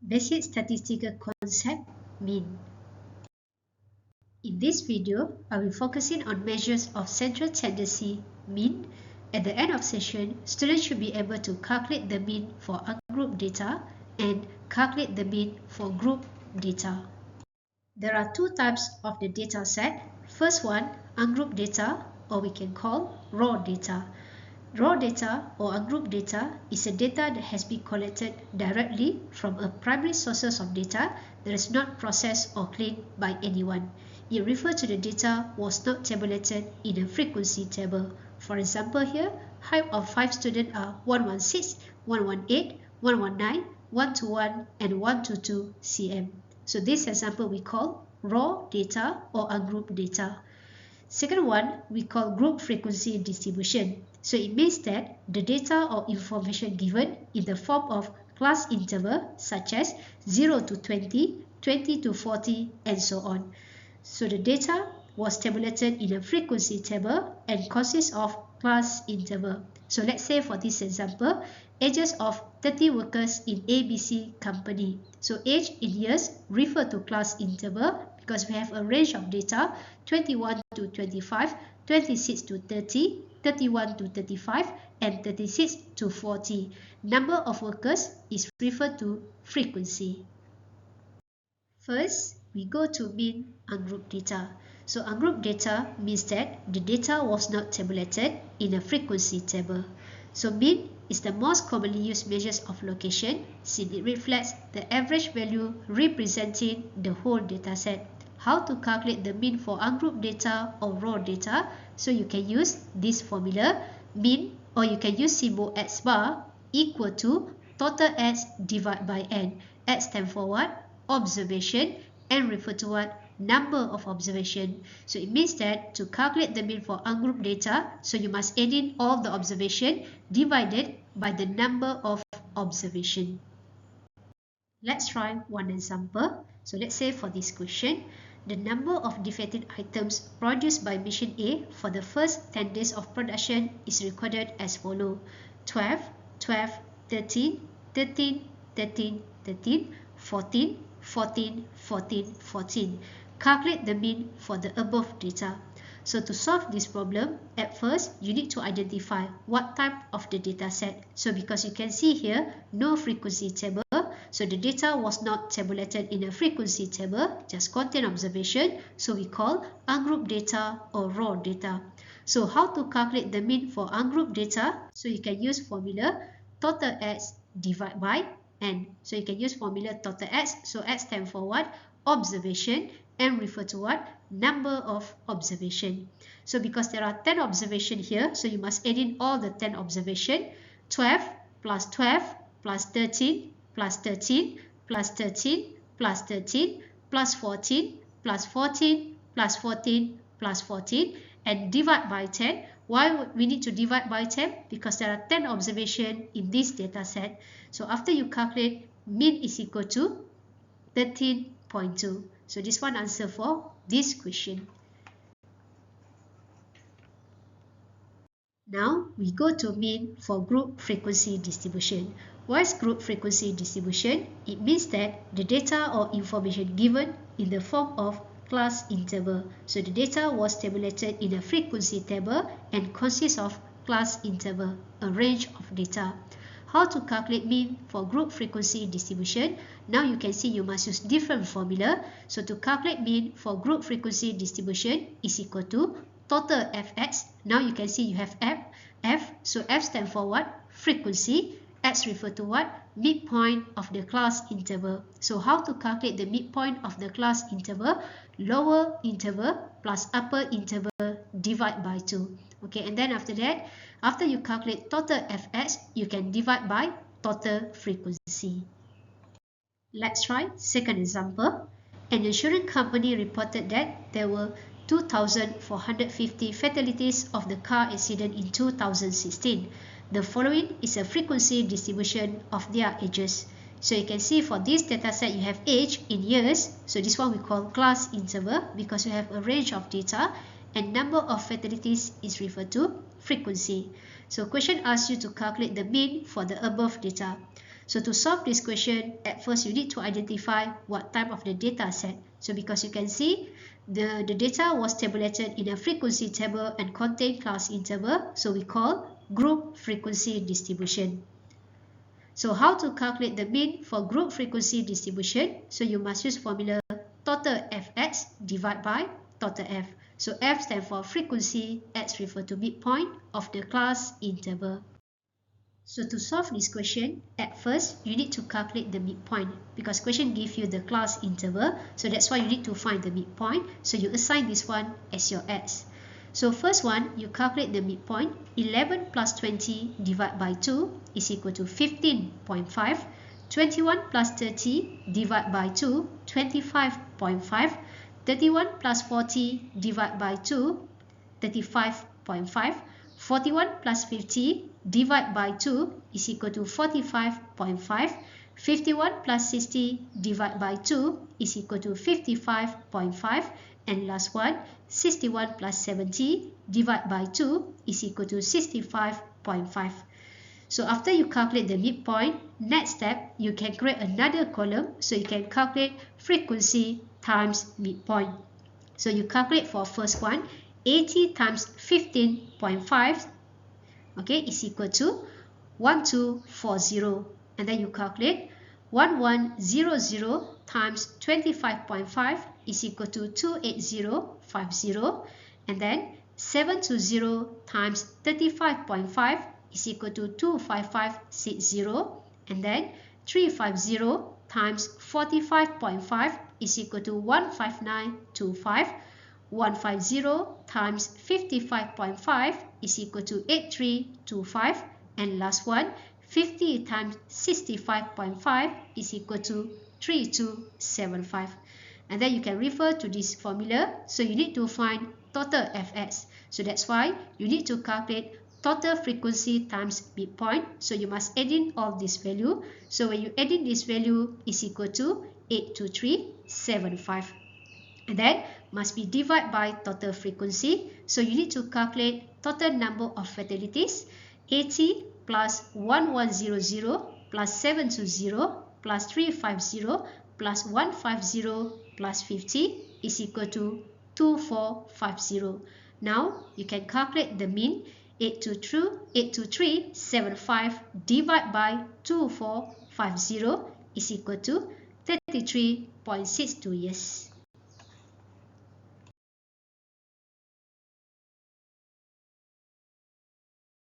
Basic statistical concept, mean. In this video, I will focusing on measures of central tendency, mean. At the end of session, students should be able to calculate the mean for ungrouped data and calculate the mean for group data. There are two types of the data set. First one, ungrouped data, or we can call raw data. Raw data or ungrouped data is a data that has been collected directly from a primary sources of data that is not processed or cleaned by anyone. It refers to the data was not tabulated in a frequency table. For example here, height of 5 students are 116, 118, 119, 121 and 122 cm. So this example we call raw data or ungrouped data. Second one we call group frequency distribution. So it means that the data or information given in the form of class interval such as 0 to 20, 20 to 40 and so on. So the data was tabulated in a frequency table and consists of class interval. So let's say for this example, ages of 30 workers in ABC company. So age in years refer to class interval because we have a range of data 21 to 25, 26 to 30, 31 to 35 and 36 to 40. Number of workers is referred to frequency. First, we go to mean ungrouped data. So ungrouped data means that the data was not tabulated in a frequency table. So mean is the most commonly used measures of location since it reflects the average value representing the whole data set. How to calculate the mean for ungrouped data or raw data? So you can use this formula, mean, or you can use symbol X bar equal to total X divided by N. X stands for what? Observation, and refer to what? Number of observation. So it means that to calculate the mean for ungrouped data, so you must add in all the observation divided by the number of observation. Let's try one example. So let's say for this question, the number of defective items produced by machine A for the first 10 days of production is recorded as follows: 12, 12, 13, 13, 13, 13, 14, 14, 14, 14. Calculate the mean for the above data. So to solve this problem, at first you need to identify what type of the data set. So because you can see here, no frequency table. So the data was not tabulated in a frequency table, just contain observation. So we call ungrouped data or raw data. So how to calculate the mean for ungrouped data? So you can use formula total X divided by N. So you can use formula total X. So X stands for what? Observation, and refer to what? Number of observation. So because there are 10 observation here, so you must add in all the 10 observation. 12 plus 12 plus 13 plus 13 plus 13 plus 13 plus 14 plus 14 plus 14 plus 14 and divide by 10. Why would we need to divide by 10? Because there are 10 observation in this data set. So after you calculate, mean is equal to 13.2. So this one answer for this question. Now we go to mean for group frequency distribution. What is group frequency distribution? It means that the data or information given in the form of class interval. So the data was tabulated in a frequency table and consists of class interval, a range of data. How to calculate mean for group frequency distribution? Now you can see you must use different formula. So to calculate mean for group frequency distribution is equal to total fx. Now you can see you have f. So f stands for what? Frequency. X refer to what? Midpoint of the class interval. So how to calculate the midpoint of the class interval? Lower interval plus upper interval divide by 2. Okay, and then after that, after you calculate total fx, you can divide by total frequency. Let's try second example. An insurance company reported that there were 2,450 fatalities of the car accident in 2016. The following is a frequency distribution of their ages. So you can see for this data set you have age in years. So this one we call class interval because we have a range of data, and number of fatalities is referred to frequency. So question asks you to calculate the mean for the above data. So to solve this question, at first you need to identify what type of the data set. So because you can see the data was tabulated in a frequency table and contain class interval, so we call group frequency distribution. So how to calculate the mean for group frequency distribution? So you must use formula total fx divided by total f. So f stands for frequency, x refers to midpoint of the class interval. So to solve this question, at first you need to calculate the midpoint because question gives you the class interval, so that's why you need to find the midpoint. So you assign this one as your x. So first one, you calculate the midpoint. 11 plus 20 divided by 2 is equal to 15.5. 21 plus 30 divided by 2, 25.5. 31 plus 40 divided by 2, 35.5. 41 plus 50 divided by 2 is equal to 45.5. 51 plus 60 divided by 2 is equal to 55.5. And last one, 61 plus 70 divided by 2 is equal to 65.5. So after you calculate the midpoint, next step, you can create another column so you can calculate frequency times midpoint. So you calculate for first one, 80 times 15.5, okay, is equal to 1240. And then you calculate 1100 times 25.5 is equal to 28050. And then 720 times 35.5 is equal to 25560. And then 350 times 45.5 is equal to 15925. 150 times 55.5 is equal to 8325. And last one, 50 times 65.5 is equal to 3275. And then you can refer to this formula. So you need to find total fs. So that's why you need to calculate total frequency times midpoint. So you must add in all this value. So when you add in this value is equal to 82375. And then must be divided by total frequency. So you need to calculate total number of fatalities. 80 plus 1100 plus 720 plus 350 plus 150 plus 50 is equal to 2450. Now you can calculate the mean. 82375 divided by 2450 is equal to 33.62 years.